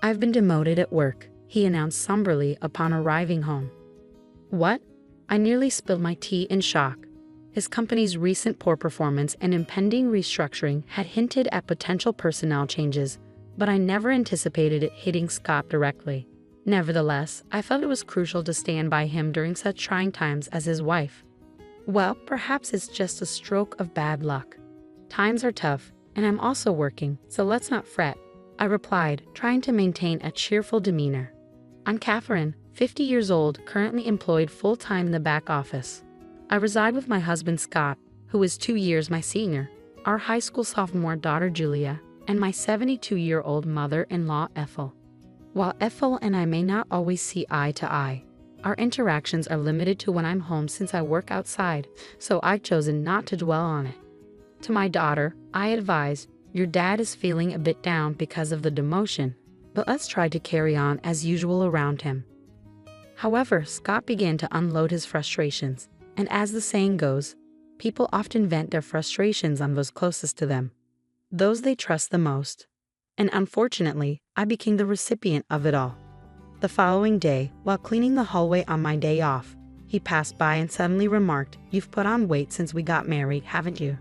"I've been demoted at work," he announced somberly upon arriving home. "What?" I nearly spilled my tea in shock. His company's recent poor performance and impending restructuring had hinted at potential personnel changes, but I never anticipated it hitting Scott directly. Nevertheless, I felt it was crucial to stand by him during such trying times as his wife. "Well, perhaps it's just a stroke of bad luck. Times are tough, and I'm also working, so let's not fret," I replied, trying to maintain a cheerful demeanor. "I'm Catherine, 50 years old, currently employed full-time in the back office. I reside with my husband Scott, who is 2 years my senior, our high school sophomore daughter Julia, and my 72-year-old mother-in-law Ethel. While Ethel and I may not always see eye to eye, our interactions are limited to when I'm home since I work outside, so I've chosen not to dwell on it. To my daughter, I advise, your dad is feeling a bit down because of the demotion, but let's try to carry on as usual around him." However, Scott began to unload his frustrations, and as the saying goes, people often vent their frustrations on those closest to them, those they trust the most. And unfortunately, I became the recipient of it all. The following day, while cleaning the hallway on my day off, he passed by and suddenly remarked, "You've put on weight since we got married, haven't you?"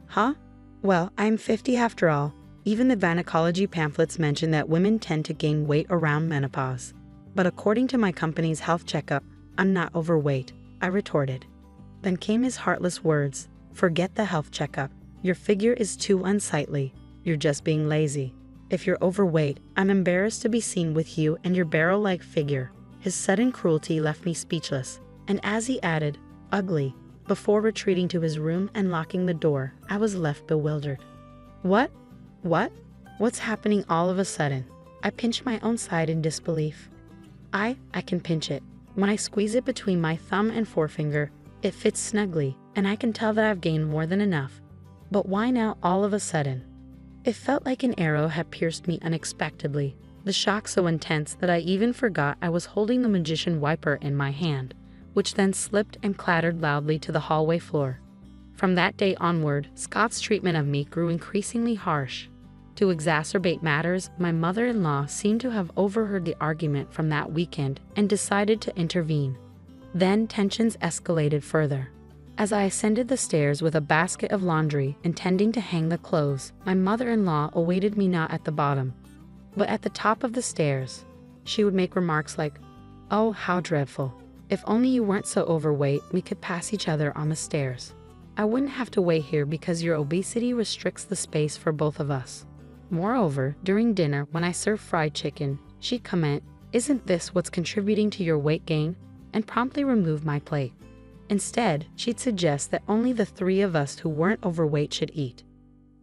"Huh? Well, I'm 50 after all. Even the gynecology pamphlets mention that women tend to gain weight around menopause. But according to my company's health checkup, I'm not overweight," I retorted. Then came his heartless words, "Forget the health checkup. Your figure is too unsightly. You're just being lazy. If you're overweight, I'm embarrassed to be seen with you and your barrel-like figure." His sudden cruelty left me speechless, and as he added, "ugly," before retreating to his room and locking the door, I was left bewildered. What? What's happening all of a sudden? I pinched my own side in disbelief. I can pinch it. When I squeeze it between my thumb and forefinger, it fits snugly, and I can tell that I've gained more than enough. But why now all of a sudden? It felt like an arrow had pierced me unexpectedly, the shock so intense that I even forgot I was holding the magician wiper in my hand, which then slipped and clattered loudly to the hallway floor. From that day onward, Scott's treatment of me grew increasingly harsh. To exacerbate matters, my mother-in-law seemed to have overheard the argument from that weekend and decided to intervene. Then tensions escalated further. As I ascended the stairs with a basket of laundry intending to hang the clothes, my mother-in-law awaited me not at the bottom, but at the top of the stairs. She would make remarks like, "Oh, how dreadful. If only you weren't so overweight, we could pass each other on the stairs. I wouldn't have to wait here because your obesity restricts the space for both of us." Moreover, during dinner when I served fried chicken, she'd comment, "Isn't this what's contributing to your weight gain?" and promptly remove my plate. Instead, she'd suggest that only the 3 of us who weren't overweight should eat.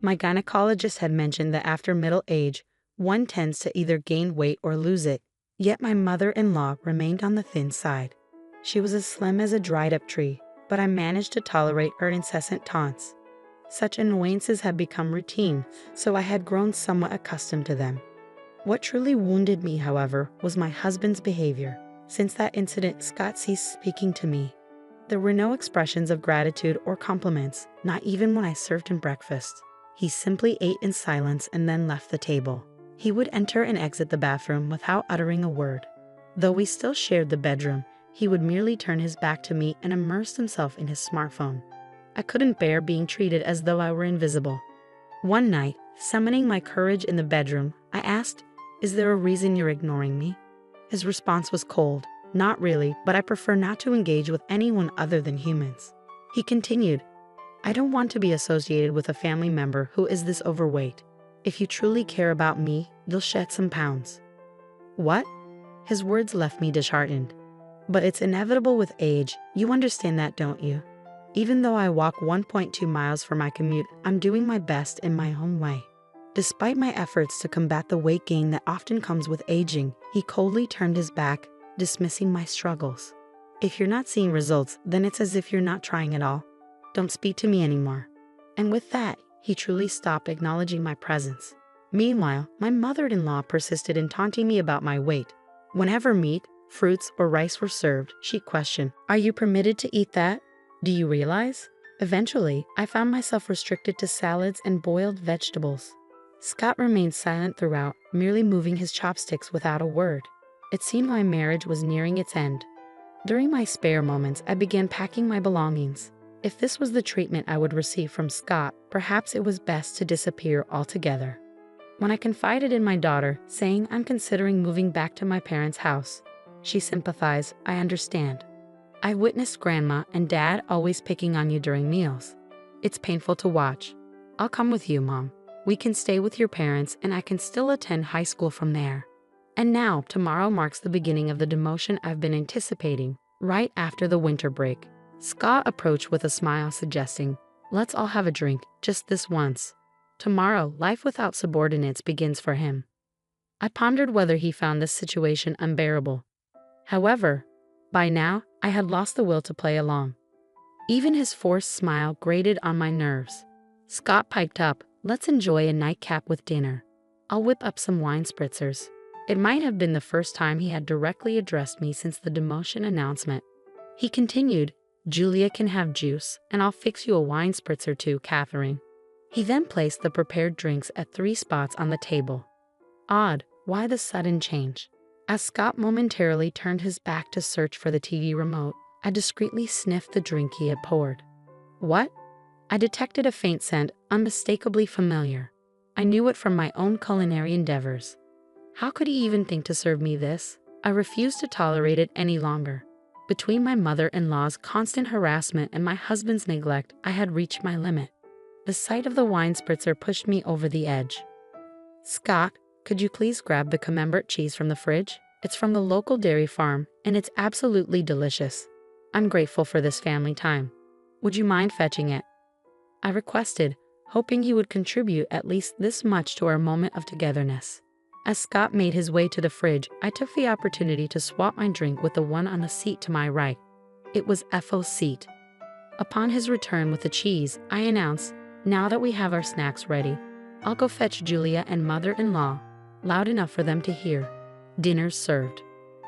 My gynecologist had mentioned that after middle age, one tends to either gain weight or lose it, yet my mother-in-law remained on the thin side. She was as slim as a dried-up tree, but I managed to tolerate her incessant taunts. Such annoyances had become routine, so I had grown somewhat accustomed to them. What truly wounded me, however, was my husband's behavior. Since that incident, Scott ceased speaking to me. There were no expressions of gratitude or compliments, not even when I served him breakfast. He simply ate in silence and then left the table. He would enter and exit the bathroom without uttering a word. Though we still shared the bedroom, he would merely turn his back to me and immerse himself in his smartphone. I couldn't bear being treated as though I were invisible. One night, summoning my courage in the bedroom, I asked, "Is there a reason you're ignoring me?" His response was cold. "Not really, but I prefer not to engage with anyone other than humans." He continued, "I don't want to be associated with a family member who is this overweight. If you truly care about me, you'll shed some pounds." What? His words left me disheartened. But it's inevitable with age, you understand that, don't you? Even though I walk 1.2 miles for my commute, I'm doing my best in my own way. Despite my efforts to combat the weight gain that often comes with aging, he coldly turned his back, dismissing my struggles. "If you're not seeing results, then it's as if you're not trying at all. Don't speak to me anymore." And with that, he truly stopped acknowledging my presence. Meanwhile, my mother-in-law persisted in taunting me about my weight. Whenever meat, fruits, or rice were served, she'd question, "Are you permitted to eat that? Do you realize?" Eventually, I found myself restricted to salads and boiled vegetables. Scott remained silent throughout, merely moving his chopsticks without a word. It seemed my marriage was nearing its end. During my spare moments, I began packing my belongings. If this was the treatment I would receive from Scott, perhaps it was best to disappear altogether. When I confided in my daughter, saying I'm considering moving back to my parents' house, she sympathized. I understand. I witnessed Grandma and Dad always picking on you during meals. It's painful to watch. I'll come with you, Mom. We can stay with your parents and I can still attend high school from there. And now, tomorrow marks the beginning of the demotion I've been anticipating, right after the winter break. Scott approached with a smile, suggesting, let's all have a drink, just this once. Tomorrow, life without subordinates begins for him. I pondered whether he found this situation unbearable. However, by now, I had lost the will to play along. Even his forced smile grated on my nerves. Scott piped up, let's enjoy a nightcap with dinner. I'll whip up some wine spritzers. It might have been the first time he had directly addressed me since the demotion announcement. He continued, Julia can have juice, and I'll fix you a wine spritzer too, Catherine. He then placed the prepared drinks at 3 spots on the table. Odd, why the sudden change? As Scott momentarily turned his back to search for the TV remote, I discreetly sniffed the drink he had poured. What? I detected a faint scent, unmistakably familiar. I knew it from my own culinary endeavors. How could he even think to serve me this? I refused to tolerate it any longer. Between my mother-in-law's constant harassment and my husband's neglect, I had reached my limit. The sight of the wine spritzer pushed me over the edge. Scott, could you please grab the camembert cheese from the fridge? It's from the local dairy farm, and it's absolutely delicious. I'm grateful for this family time. Would you mind fetching it? I requested, hoping he would contribute at least this much to our moment of togetherness. As Scott made his way to the fridge, I took the opportunity to swap my drink with the one on the seat to my right. It was Ethel's seat. Upon his return with the cheese, I announced, now that we have our snacks ready, I'll go fetch Julia and mother-in-law, loud enough for them to hear. Dinner's served.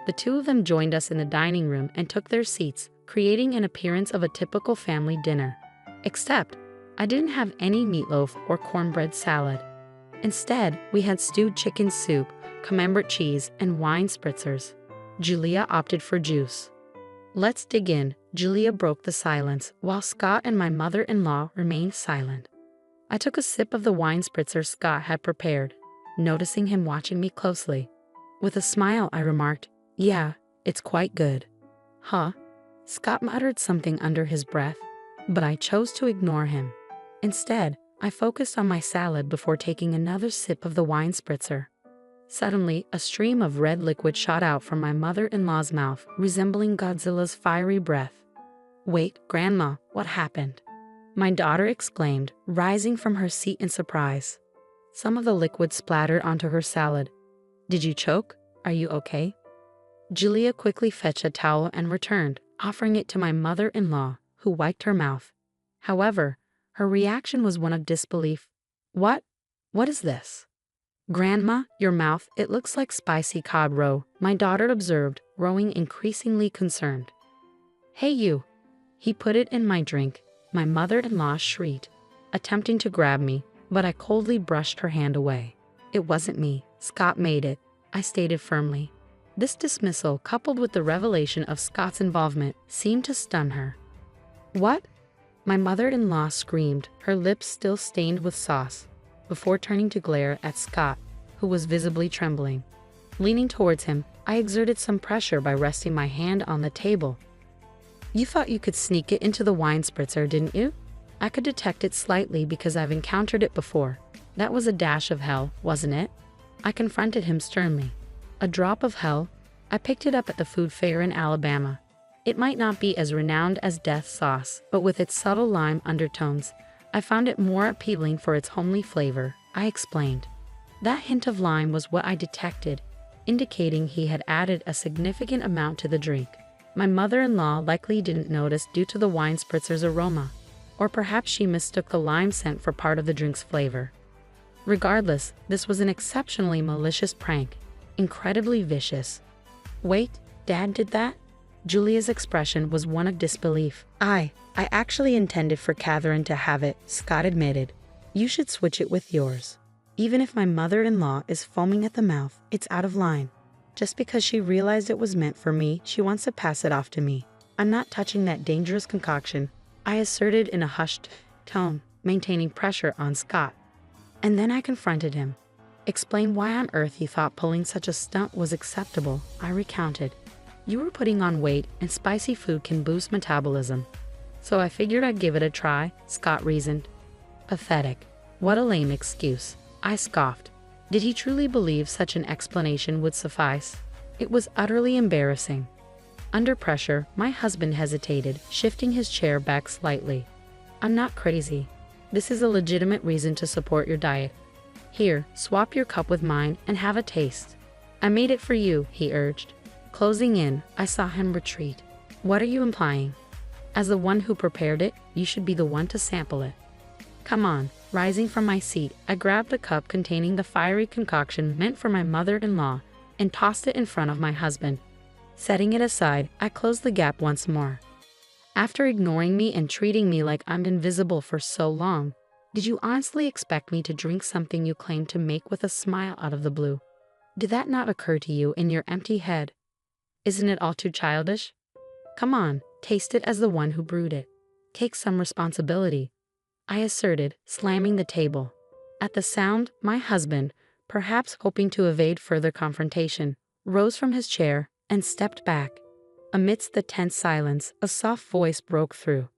The two of them joined us in the dining room and took their seats, creating an appearance of a typical family dinner. Except, I didn't have any meatloaf or cornbread salad. Instead, we had stewed chicken soup, camembert cheese, and wine spritzers. Julia opted for juice. Let's dig in. Julia broke the silence, while Scott and my mother-in-law remained silent. I took a sip of the wine spritzer Scott had prepared, noticing him watching me closely. With a smile, I remarked, yeah, it's quite good. Huh? Scott muttered something under his breath, but I chose to ignore him. Instead, I focused on my salad before taking another sip of the wine spritzer. Suddenly, a stream of red liquid shot out from my mother-in-law's mouth, resembling Godzilla's fiery breath. Wait, Grandma, what happened? My daughter exclaimed, rising from her seat in surprise. Some of the liquid splattered onto her salad. Did you choke? Are you okay? Julia quickly fetched a towel and returned, offering it to my mother-in-law, who wiped her mouth. However, her reaction was one of disbelief. What? What is this? Grandma, your mouth, it looks like spicy cod roe, my daughter observed, growing increasingly concerned. Hey you! He put it in my drink, my mother-in-law shrieked, attempting to grab me, but I coldly brushed her hand away. It wasn't me, Scott made it, I stated firmly. This dismissal, coupled with the revelation of Scott's involvement, seemed to stun her. What? My mother-in-law screamed, her lips still stained with sauce, before turning to glare at Scott, who was visibly trembling. Leaning towards him, I exerted some pressure by resting my hand on the table. You thought you could sneak it into the wine spritzer, didn't you? I could detect it slightly because I've encountered it before. That was a dash of hell, wasn't it? I confronted him sternly. A drop of hell? I picked it up at the food fair in Alabama. It might not be as renowned as death sauce, but with its subtle lime undertones, I found it more appealing for its homely flavor, I explained. That hint of lime was what I detected, indicating he had added a significant amount to the drink. My mother-in-law likely didn't notice due to the wine spritzer's aroma, or perhaps she mistook the lime scent for part of the drink's flavor. Regardless, this was an exceptionally malicious prank, incredibly vicious. Wait, Dad did that? Julia's expression was one of disbelief. I actually intended for Catherine to have it, Scott admitted. You should switch it with yours. Even if my mother-in-law is foaming at the mouth, it's out of line. Just because she realized it was meant for me, she wants to pass it off to me. I'm not touching that dangerous concoction, I asserted in a hushed tone, maintaining pressure on Scott. And then I confronted him. Explain why on earth you thought pulling such a stunt was acceptable, I recounted. You were putting on weight, and spicy food can boost metabolism. So I figured I'd give it a try, Scott reasoned. Pathetic. What a lame excuse, I scoffed. Did he truly believe such an explanation would suffice? It was utterly embarrassing. Under pressure, my husband hesitated, shifting his chair back slightly. I'm not crazy. This is a legitimate reason to support your diet. Here, swap your cup with mine and have a taste. I made it for you, he urged. Closing in, I saw him retreat. What are you implying? As the one who prepared it, you should be the one to sample it. Come on. Rising from my seat, I grabbed a cup containing the fiery concoction meant for my mother-in-law and tossed it in front of my husband. Setting it aside, I closed the gap once more. After ignoring me and treating me like I'm invisible for so long, did you honestly expect me to drink something you claimed to make with a smile out of the blue? Did that not occur to you in your empty head? Isn't it all too childish? Come on, taste it as the one who brewed it. Take some responsibility, I asserted, slamming the table. At the sound, my husband, perhaps hoping to evade further confrontation, rose from his chair and stepped back. Amidst the tense silence, a soft voice broke through.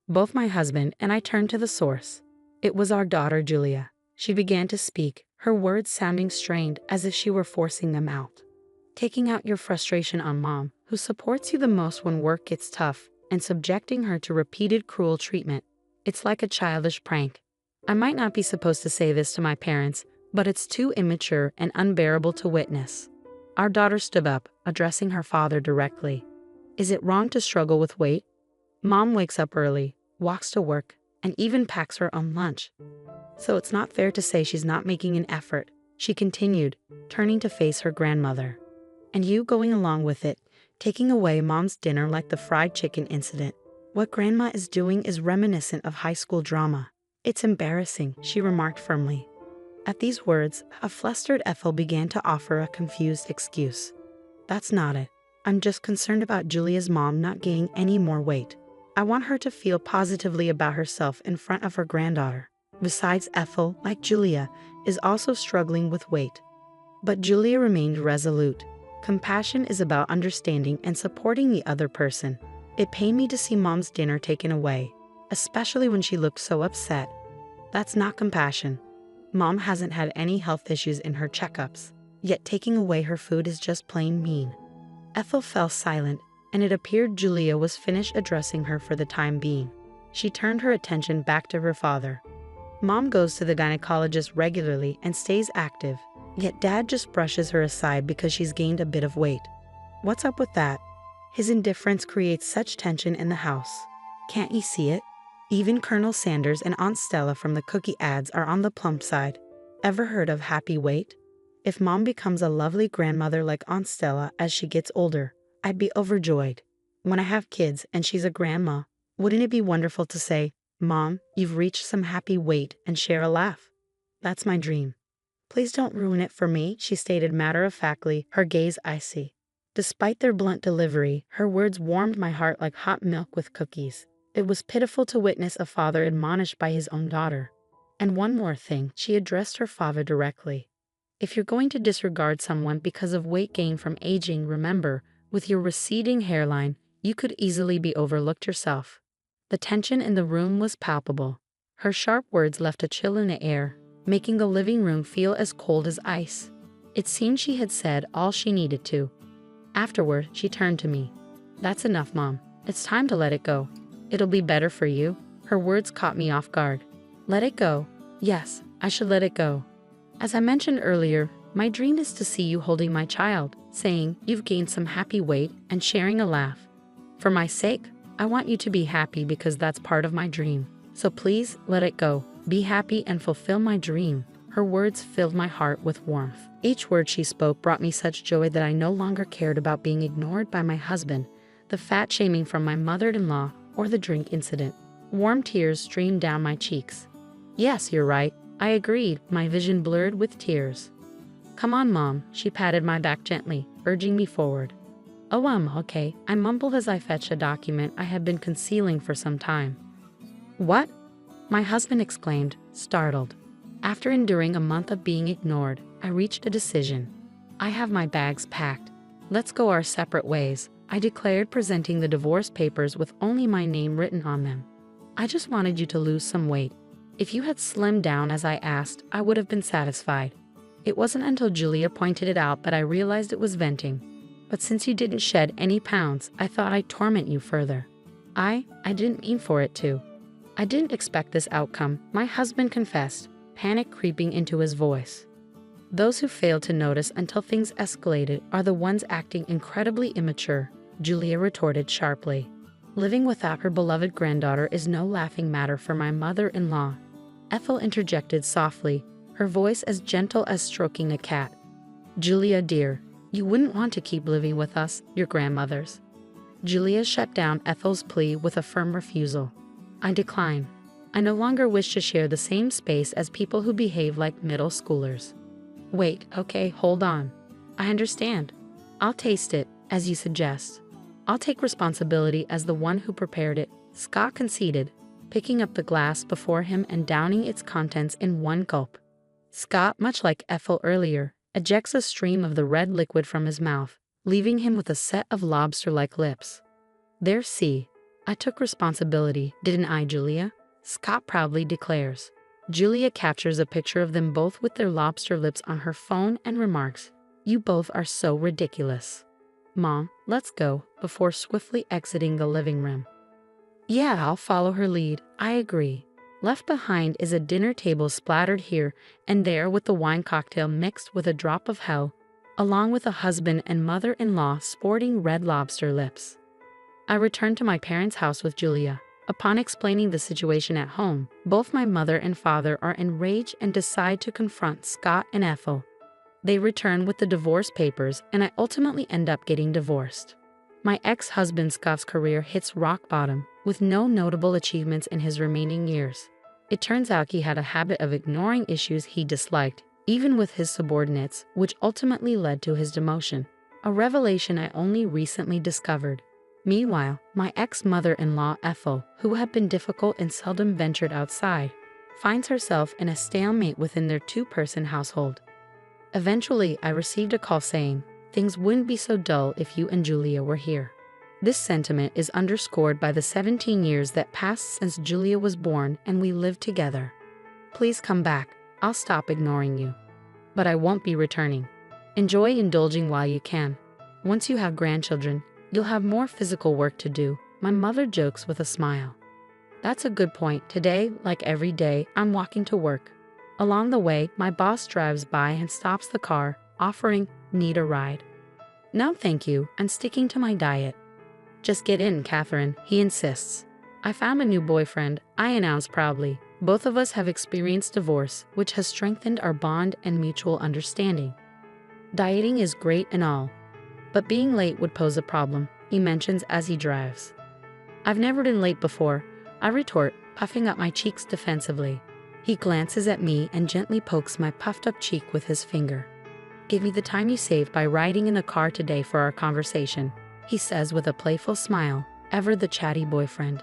Both my husband and I turned to the source. It was our daughter, Julia. She began to speak, her words sounding strained as if she were forcing them out. Taking out your frustration on Mom, who supports you the most when work gets tough, and subjecting her to repeated cruel treatment. It's like a childish prank. I might not be supposed to say this to my parents, but it's too immature and unbearable to witness. Our daughter stood up, addressing her father directly. Is it wrong to struggle with weight? Mom wakes up early, walks to work, and even packs her own lunch. So it's not fair to say she's not making an effort, she continued, turning to face her grandmother. And you going along with it, taking away Mom's dinner like the fried chicken incident. What Grandma is doing is reminiscent of high school drama. It's embarrassing, she remarked firmly. At these words, a flustered Ethel began to offer a confused excuse. That's not it. I'm just concerned about Julia's mom not gaining any more weight. I want her to feel positively about herself in front of her granddaughter. Besides, Ethel, like Julia, is also struggling with weight. But Julia remained resolute. Compassion is about understanding and supporting the other person. It pained me to see Mom's dinner taken away, especially when she looked so upset. That's not compassion. Mom hasn't had any health issues in her checkups, yet taking away her food is just plain mean. Ethel fell silent, and it appeared Julia was finished addressing her for the time being. She turned her attention back to her father. Mom goes to the gynecologist regularly and stays active, yet Dad just brushes her aside because she's gained a bit of weight. What's up with that? His indifference creates such tension in the house. Can't you see it? Even Colonel Sanders and Aunt Stella from the cookie ads are on the plump side. Ever heard of happy weight? If Mom becomes a lovely grandmother like Aunt Stella as she gets older, I'd be overjoyed. When I have kids and she's a grandma, wouldn't it be wonderful to say, Mom, you've reached some happy weight, and share a laugh? That's my dream. Please don't ruin it for me, she stated matter-of-factly, her gaze icy. Despite their blunt delivery, her words warmed my heart like hot milk with cookies. It was pitiful to witness a father admonished by his own daughter. And one more thing, she addressed her father directly. If you're going to disregard someone because of weight gain from aging, remember, with your receding hairline, you could easily be overlooked yourself. The tension in the room was palpable. Her sharp words left a chill in the air, making the living room feel as cold as ice. It seemed she had said all she needed to. Afterward, she turned to me. That's enough, Mom. It's time to let it go. It'll be better for you. Her words caught me off guard. Let it go? Yes, I should let it go. As I mentioned earlier, my dream is to see you holding my child, saying you've gained some happy weight and sharing a laugh. For my sake, I want you to be happy because that's part of my dream. So please, let it go. Be happy and fulfill my dream. Her words filled my heart with warmth. Each word she spoke brought me such joy that I no longer cared about being ignored by my husband, the fat shaming from my mother-in-law, or the drink incident. Warm tears streamed down my cheeks. Yes, you're right. I agreed, my vision blurred with tears. Come on, Mom, she patted my back gently, urging me forward. Oh, okay, I mumbled as I fetched a document I had been concealing for some time. What? My husband exclaimed, startled. After enduring a month of being ignored, I reached a decision. I have my bags packed. Let's go our separate ways, I declared, presenting the divorce papers with only my name written on them. I just wanted you to lose some weight. If you had slimmed down as I asked, I would have been satisfied. It wasn't until Julia pointed it out that I realized it was venting. But since you didn't shed any pounds, I thought I'd torment you further. I didn't mean for it to. I didn't expect this outcome, my husband confessed, panic creeping into his voice. Those who fail to notice until things escalated are the ones acting incredibly immature, Julia retorted sharply. Living without her beloved granddaughter is no laughing matter for my mother-in-law. Ethel interjected softly, her voice as gentle as stroking a cat. Julia dear, you wouldn't want to keep living with us, your grandmothers. Julia shut down Ethel's plea with a firm refusal. I decline. I no longer wish to share the same space as people who behave like middle schoolers. Wait, okay, hold on. I understand. I'll taste it, as you suggest. I'll take responsibility as the one who prepared it, Scott conceded, picking up the glass before him and downing its contents in one gulp. Scott, much like Ethel earlier, ejects a stream of the red liquid from his mouth, leaving him with a set of lobster-like lips. There, see. I took responsibility, didn't I, Julia? Scott proudly declares. Julia captures a picture of them both with their lobster lips on her phone and remarks, "You both are so ridiculous. Mom, let's go," before swiftly exiting the living room. Yeah, I'll follow her lead, I agree. Left behind is a dinner table splattered here and there with the wine cocktail mixed with a drop of hell, along with a husband and mother-in-law sporting red lobster lips. I returned to my parents' house with Julia. Upon explaining the situation at home, both my mother and father are enraged and decide to confront Scott and Ethel. They return with the divorce papers, and I ultimately end up getting divorced. My ex-husband Scott's career hits rock bottom, with no notable achievements in his remaining years. It turns out he had a habit of ignoring issues he disliked, even with his subordinates, which ultimately led to his demotion, a revelation I only recently discovered. Meanwhile, my ex-mother-in-law Ethel, who had been difficult and seldom ventured outside, finds herself in a stalemate within their two-person household. Eventually, I received a call saying, "Things wouldn't be so dull if you and Julia were here." This sentiment is underscored by the 17 years that passed since Julia was born and we lived together. Please come back, I'll stop ignoring you. But I won't be returning. Enjoy indulging while you can. Once you have grandchildren, you'll have more physical work to do, my mother jokes with a smile. That's a good point. Today, like every day, I'm walking to work. Along the way, my boss drives by and stops the car, offering, "Need a ride?" "No, thank you, I'm sticking to my diet." "Just get in, Catherine," he insists. "I found a new boyfriend," I announce proudly. Both of us have experienced divorce, which has strengthened our bond and mutual understanding. Dieting is great and all, but being late would pose a problem, he mentions as he drives. "I've never been late before," I retort, puffing up my cheeks defensively. He glances at me and gently pokes my puffed-up cheek with his finger. "Give me the time you saved by riding in the car today for our conversation," he says with a playful smile, ever the chatty boyfriend.